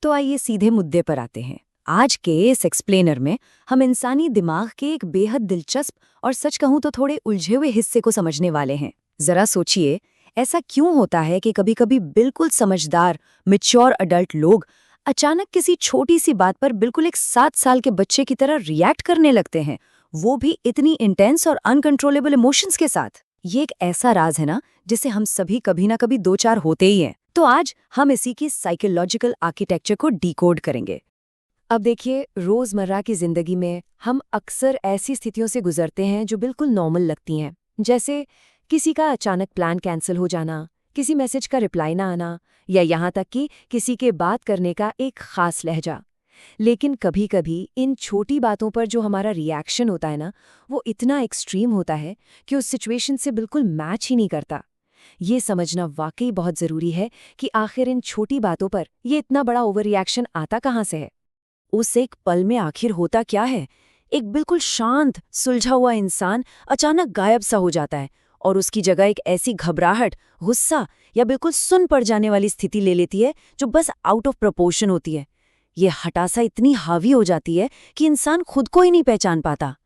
तो आइए सीधे मुद्दे पर आते हैं। आज के इस एक्सप्लेनर में हम इंसानी दिमाग के एक बेहद दिलचस्प और सच कहूं तो थोड़े उलझे हुए हिस्से को समझने वाले हैं। जरा सोचिए, ऐसा क्यों होता है कि कभी-कभी बिल्कुल समझदार, मैच्योर अडल्ट लोग अचानक किसी छोटी सी बात पर बिल्कुल एक 7 साल के बच्चे की तरह रिएक्ट करने लगते हैं, वो भी इतनी इंटेंस और अनकंट्रोलेबल इमोशंस के साथ। ये एक ऐसा राज है ना, जिसे हम सभी कभी ना कभी दो चार होते ही हैं। तो आज हम इसी की साइकोलॉजिकल आर्किटेक्चर को डिकोड करेंगे। अब देखिए, रोजमर्रा की जिंदगी में हम अक्सर ऐसी स्थितियों से गुजरते हैं जो बिल्कुल नॉर्मल लगती हैं, जैसे किसी का अचानक प्लान कैंसिल हो जाना, किसी मैसेज का रिप्लाई ना आना, या यहाँ तक कि किसी के बात करने का एक खास लहजा। लेकिन कभी-कभी इन छोटी बातों पर जो हमारा रिएक्शन होता है ना, वो इतना एक्सट्रीम होता है कि उस सिचुएशन से बिल्कुल मैच ही नहीं करता। ये समझना वाकई बहुत ज़रूरी है कि आखिर इन छोटी बातों पर ये इतना बड़ा ओवर रिएक्शन आता कहाँ से है। उस एक पल में आखिर होता क्या है? एक बिल्कुल शांत, सुलझा हुआ इंसान अचानक गायब सा हो जाता है और उसकी जगह एक ऐसी घबराहट, गुस्सा या बिल्कुल सुन पड़ जाने वाली स्थिति ले लेती है जो बस आउट ऑफ प्रोपोर्शन होती है। ये हठासा इतनी हावी हो जाती है कि इंसान खुद को ही नहीं पहचान पाता।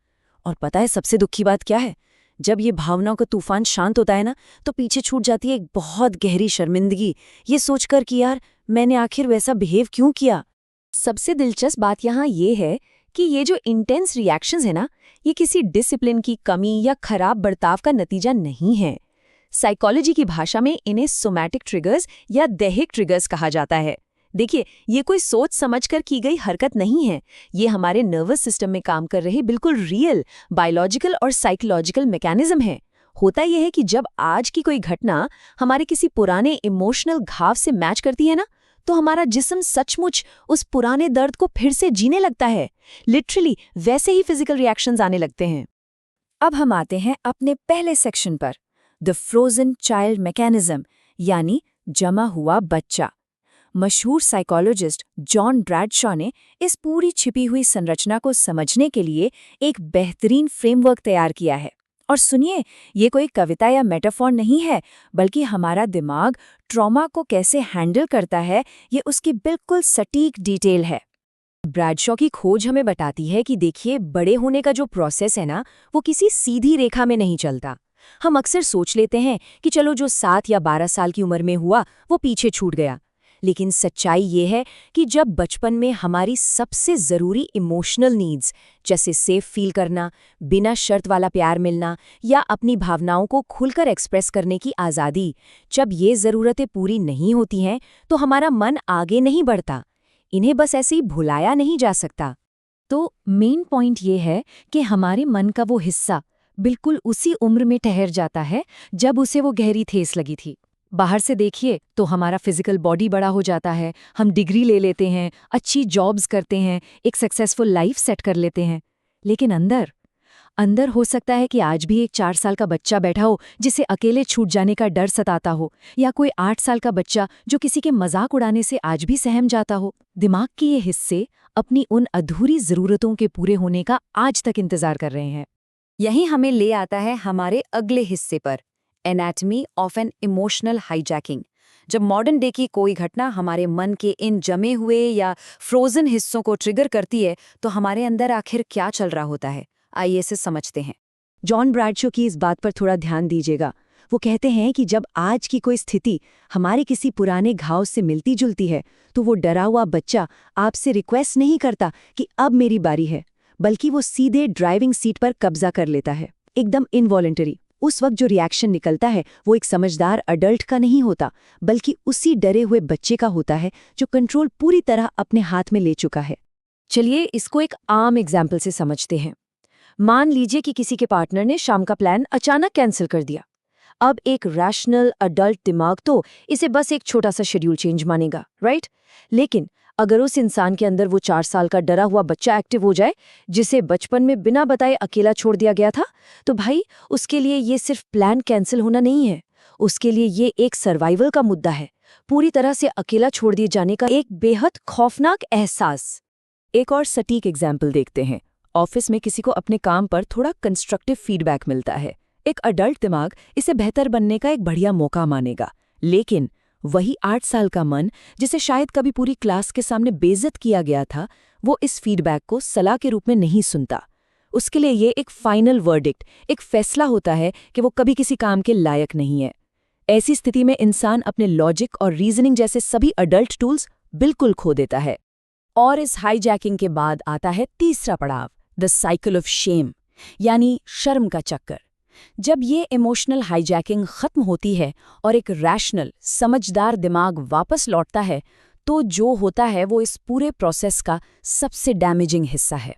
और पता है सबसे दुखी बात क्या है? जब ये भावनाओं का तूफान शांत होता है ना, तो पीछे छूट जाती है एक बहुत गहरी शर्मिंदगी, ये सोचकर कि यार मैंने आखिर वैसा बिहेव क्यों किया। सबसे दिलचस्प बात यहाँ ये है कि ये जो इंटेंस रिएक्शंस है ना, ये किसी डिसिप्लिन की कमी या खराब बर्ताव का नतीजा नहीं है। साइकोलॉजी की भाषा में इन्हें सोमैटिक ट्रिगर्स या दैहिक ट्रिगर्स कहा जाता है। देखिए, ये कोई सोच समझकर की गई हरकत नहीं है। ये हमारे नर्वस सिस्टम में काम कर रहे बिल्कुल रियल बायोलॉजिकल और साइकोलॉजिकल मैकेनिज्म है। होता यह है कि जब आज की कोई घटना हमारे किसी पुराने इमोशनल घाव से मैच करती है ना, तो हमारा जिस्म सचमुच उस पुराने दर्द को फिर से जीने लगता है। लिटरली वैसे ही फिजिकल रिएक्शंस आने लगते हैं। अब हम आते हैं अपने पहले सेक्शन पर, द फ्रोजन चाइल्ड मैकेनिज्म, यानी जमा हुआ बच्चा। मशहूर साइकोलॉजिस्ट जॉन ब्रैडशॉ ने इस पूरी छिपी हुई संरचना को समझने के लिए एक बेहतरीन फ्रेमवर्क तैयार किया है। और सुनिए, ये कोई कविता या मेटाफोर नहीं है, बल्कि हमारा दिमाग ट्रॉमा को कैसे हैंडल करता है, ये उसकी बिल्कुल सटीक डिटेल है। ब्रैडशॉ की खोज हमें बताती है कि देखिए, बड़े होने का जो प्रोसेस है ना, वो किसी सीधी रेखा में नहीं चलता। हम अक्सर सोच लेते हैं कि चलो जो 7 या 12 साल की उम्र में हुआ वो पीछे छूट गया। लेकिन सच्चाई ये है कि जब बचपन में हमारी सबसे ज़रूरी इमोशनल नीड्स, जैसे सेफ फील करना, बिना शर्त वाला प्यार मिलना या अपनी भावनाओं को खुलकर एक्सप्रेस करने की आज़ादी, जब ये ज़रूरतें पूरी नहीं होती हैं, तो हमारा मन आगे नहीं बढ़ता। इन्हें बस ऐसे ही भुलाया नहीं जा सकता। तो मेन पॉइंट ये है कि हमारे मन का वो हिस्सा बिल्कुल उसी उम्र में ठहर जाता है जब उसे वो गहरी ठेस लगी थी। बाहर से देखिए तो हमारा फिजिकल बॉडी बड़ा हो जाता है, हम डिग्री ले लेते हैं, अच्छी जॉब्स करते हैं, एक सक्सेसफुल लाइफ सेट कर लेते हैं। लेकिन अंदर अंदर हो सकता है कि आज भी एक 4 साल का बच्चा बैठा हो जिसे अकेले छूट जाने का डर सताता हो, या कोई 8 साल का बच्चा जो किसी के मजाक उड़ाने से आज भी सहम जाता हो। दिमाग के ये हिस्से अपनी उन अधूरी ज़रूरतों के पूरे होने का आज तक इंतजार कर रहे हैं। यही हमें ले आता है हमारे अगले हिस्से पर, anatomy of an emotional hijacking. जब मॉडर्न डे की कोई घटना हमारे मन के इन जमे हुए या फ्रोजन हिस्सों को ट्रिगर करती है, तो हमारे अंदर आखिर क्या चल रहा होता है, आइए इसे समझते हैं। जॉन ब्रैडशॉ की इस बात पर थोड़ा ध्यान दीजिएगा। वो कहते हैं कि जब आज की कोई स्थिति हमारे किसी पुराने घाव से मिलती जुलती है, तो वो डरा हुआ बच्चा आपसे रिक्वेस्ट नहीं करता कि अब मेरी बारी है, बल्कि वो सीधे ड्राइविंग सीट पर कब्जा कर लेता है, एकदम इनवॉलेंटरी। उस वक्त जो रिएक्शन निकलता है वो एक समझदार अडल्ट का नहीं होता, बल्कि उसी डरे हुए बच्चे का होता है जो कंट्रोल पूरी तरह अपने हाथ में ले चुका है। चलिए इसको एक आम एग्जाम्पल से समझते हैं। मान लीजिए कि किसी के पार्टनर ने शाम का प्लान अचानक कैंसिल कर दिया। अब एक रैशनल अडल्ट दिमाग तो इसे बस एक छोटा सा शेड्यूल चेंज मानेगा, राइट? लेकिन अगर उस इंसान के अंदर वो 4 साल का डरा हुआ बच्चा एक्टिव हो जाए, जिसे बचपन में बिना बताए अकेला छोड़ दिया गया था, तो भाई उसके लिए ये सिर्फ प्लान कैंसिल होना नहीं है, उसके लिए ये एक सर्वाइवल का मुद्दा है, पूरी तरह से अकेला छोड़ दिए जाने का एक बेहद खौफनाक एहसास। एक और सटीक एग्जाम्पल देखते हैं। ऑफिस में किसी को अपने काम पर थोड़ा कंस्ट्रक्टिव फीडबैक मिलता है। एक अडल्ट दिमाग इसे बेहतर बनने का एक बढ़िया मौका मानेगा, लेकिन वही 8 साल का मन, जिसे शायद कभी पूरी क्लास के सामने बेइज्जत किया गया था, वो इस फीडबैक को सलाह के रूप में नहीं सुनता। उसके लिए ये एक फाइनल वर्डिक्ट, एक फैसला होता है कि वो कभी किसी काम के लायक नहीं है। ऐसी स्थिति में इंसान अपने लॉजिक और रीजनिंग जैसे सभी अडल्ट टूल्स बिल्कुल खो देता है। और इस हाईजैकिंग के बाद आता है तीसरा पड़ाव, द साइकिल ऑफ शेम, यानी शर्म का चक्कर। जब ये इमोशनल हाईजैकिंग खत्म होती है और एक रैशनल, समझदार दिमाग वापस लौटता है, तो जो होता है वो इस पूरे प्रोसेस का सबसे डैमेजिंग हिस्सा है।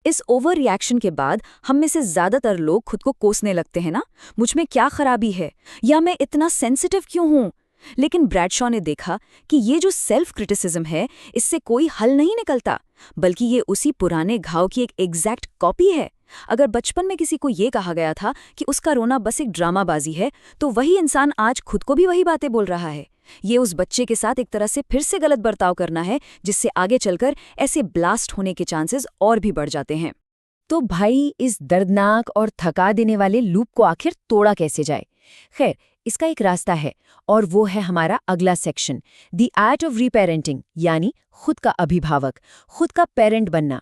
इस ओवर रिएक्शन के बाद हम में से ज्यादातर लोग खुद को कोसने लगते हैं ना, मुझ में क्या खराबी है, या मैं इतना सेंसिटिव क्यों हूं। लेकिन ब्रैडशॉ ने देखा कि ये जो सेल्फ क्रिटिसिज्म है, इससे कोई हल नहीं निकलता, बल्कि ये उसी पुराने घाव की एक एग्जैक्ट कॉपी है। अगर बचपन में किसी को ये कहा गया था कि उसका रोना बस एक ड्रामाबाजी है, तो वही इंसान आज खुद को भी वही बातें बोल रहा है। ये उस बच्चे के साथ एक तरह से फिर से गलत बर्ताव करना है, जिससे आगे चलकर ऐसे ब्लास्ट होने के चांसेस और भी बढ़ जाते हैं। तो भाई, इस दर्दनाक और थका देने वाले लूप को आखिर तोड़ा कैसे जाए? खैर, इसका एक रास्ता है, और वो है हमारा अगला सेक्शन, द आर्ट ऑफ रीपेरेंटिंग, यानी खुद का अभिभावक, खुद का पेरेंट बनना।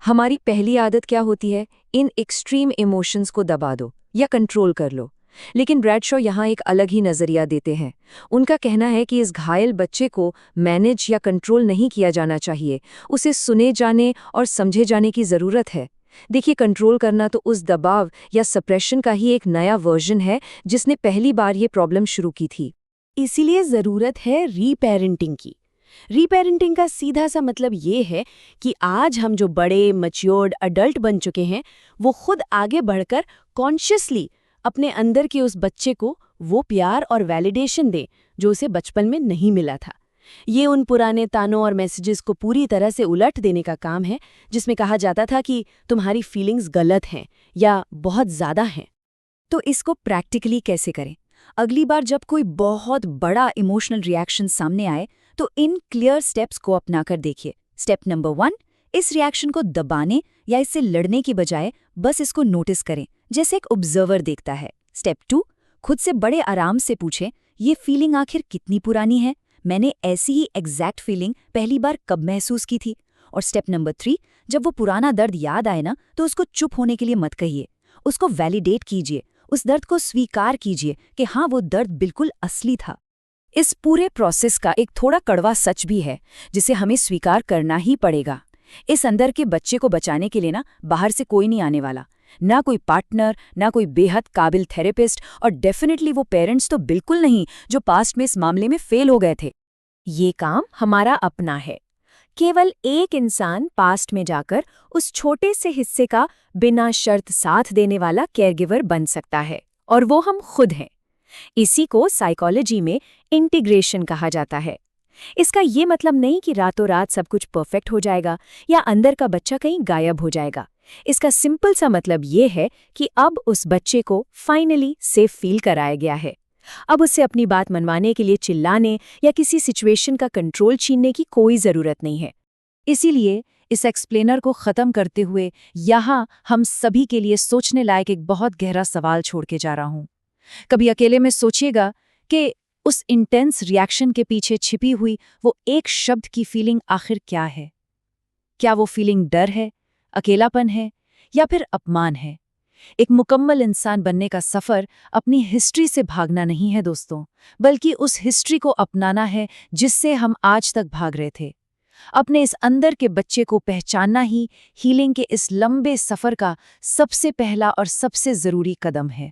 हमारी पहली आदत क्या होती है? इन एक्सट्रीम इमोशंस को दबा दो या कंट्रोल कर लो। लेकिन ब्रैडशॉ यहाँ एक अलग ही नजरिया देते हैं। उनका कहना है कि इस घायल बच्चे को मैनेज या कंट्रोल नहीं किया जाना चाहिए, उसे सुने जाने और समझे जाने की जरूरत है। देखिए, कंट्रोल करना तो उस दबाव या सप्रेशन का ही एक नया वर्जन है जिसने पहली बार ये प्रॉब्लम शुरू की थी। इसीलिए ज़रूरत है रीपेरेंटिंग की। रीपेरेंटिंग का सीधा सा मतलब ये है कि आज हम जो बड़े मैच्योर्ड अडल्ट बन चुके हैं, वो खुद आगे बढ़कर कॉन्शियसली अपने अंदर के उस बच्चे को वो प्यार और वैलिडेशन दें जो उसे बचपन में नहीं मिला था। ये उन पुराने तानों और मैसेजेस को पूरी तरह से उलट देने का काम है जिसमें कहा जाता था कि तुम्हारी फीलिंग्स गलत हैं या बहुत ज़्यादा हैं। तो इसको प्रैक्टिकली कैसे करें? अगली बार जब कोई बहुत बड़ा इमोशनल रिएक्शन सामने आए, तो इन क्लियर स्टेप्स को अपनाकर देखिए। स्टेप नंबर 1, इस रिएक्शन को दबाने या इससे लड़ने की बजाय बस इसको नोटिस करें, जैसे एक ऑब्जर्वर देखता है। स्टेप 2, खुद से बड़े आराम से पूछें, ये फीलिंग आखिर कितनी पुरानी है? मैंने ऐसी ही एग्जैक्ट फीलिंग पहली बार कब महसूस की थी? और स्टेप नंबर 3, जब वो पुराना दर्द याद आए ना, तो उसको चुप होने के लिए मत कहिए, उसको वैलिडेट कीजिए, उस दर्द को स्वीकार कीजिए कि हाँ, वो दर्द बिल्कुल असली था। इस पूरे प्रोसेस का एक थोड़ा कड़वा सच भी है, जिसे हमें स्वीकार करना ही पड़ेगा। इस अंदर के बच्चे को बचाने के लिए ना बाहर से कोई नहीं आने वाला, ना कोई पार्टनर, ना कोई बेहद काबिल थेरेपिस्ट, और डेफिनेटली वो पेरेंट्स तो बिल्कुल नहीं जो पास्ट में इस मामले में फेल हो गए थे। ये काम हमारा अपना है। केवल एक इंसान पास्ट में जाकर उस छोटे से हिस्से का बिना शर्त साथ देने वाला केयरगिवर बन सकता है, और वो हम खुद हैं। इसी को साइकोलॉजी में इंटीग्रेशन कहा जाता है। इसका ये मतलब नहीं कि रातों रात सब कुछ परफेक्ट हो जाएगा या अंदर का बच्चा कहीं गायब हो जाएगा। इसका सिंपल सा मतलब ये है कि अब उस बच्चे को फाइनली सेफ फील कराया गया है। अब उसे अपनी बात मनवाने के लिए चिल्लाने या किसी सिचुएशन का कंट्रोल छीनने की कोई ज़रूरत नहीं है। इसीलिए इस एक्सप्लेनर को ख़त्म करते हुए यहाँ हम सभी के लिए सोचने लायक एक बहुत गहरा सवाल छोड़ के जा रहा हूँ। कभी अकेले में सोचिएगा कि उस इंटेंस रिएक्शन के पीछे छिपी हुई वो एक शब्द की फीलिंग आखिर क्या है? क्या वो फीलिंग डर है, अकेलापन है, या फिर अपमान है? एक मुकम्मल इंसान बनने का सफ़र अपनी हिस्ट्री से भागना नहीं है दोस्तों, बल्कि उस हिस्ट्री को अपनाना है जिससे हम आज तक भाग रहे थे। अपने इस अंदर के बच्चे को पहचानना ही हीलिंग के इस लंबे सफ़र का सबसे पहला और सबसे ज़रूरी कदम है।